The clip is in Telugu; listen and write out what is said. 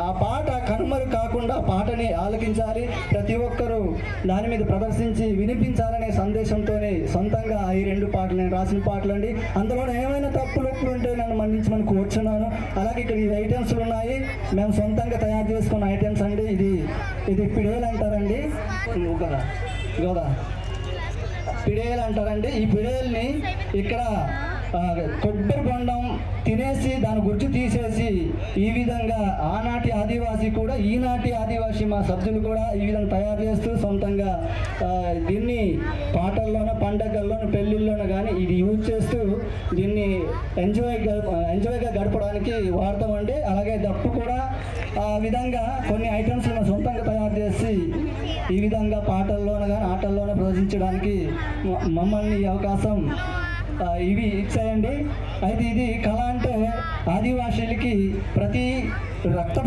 ఆ పాట కనుమరు కాకుండా పాటని ఆలకించాలి, ప్రతి ఒక్కరూ దాని మీద ప్రదర్శించి వినిపించాలనే సందేశంతోనే సొంతంగా ఈ 2 పాటలు నేను రాసిన పాటలు అండి. అందులో ఏమైనా తప్పులు ఉంటే నన్ను మన్నించమని కోరుచున్నాను. అలాగే ఇక్కడ ఈ ఐటమ్స్లు ఉన్నాయి, మేము సొంతంగా తయారు చేసుకున్న ఐటమ్స్ అండి. ఇది పిడేలు అంటారండి, గోదా పిడేలు అంటారండి. ఈ పిడేల్ని ఇక్కడ కొబ్బరి బొండం తినేసి దాని గుజ్జు తీసేసి ఈ విధంగా ఆనాటి ఆదివాసి కూడా ఈనాటి ఆదివాసి మా సభ్యులు కూడా ఈ విధంగా తయారు చేస్తూ సొంతంగా దీన్ని పాటల్లోనూ పండగల్లోనూ పెళ్ళిళ్ళలోనూ కానీ ఇది యూజ్ చేస్తూ దీన్ని ఎంజాయ్గా గడపడానికి వాడతామండి. అలాగే దప్పు కూడా ఆ విధంగా కొన్ని ఐటమ్స్ సొంతంగా తయారు చేసి ఈ విధంగా పాటల్లోనూ కానీ ఆటల్లోనూ ప్రదర్శించడానికి మమ్మల్ని ఈ అవకాశం ఇవి ఇచ్చాయండి. అయితే ఇది కళ అంటే ఆదివాసీలకి ప్రతి రక్తం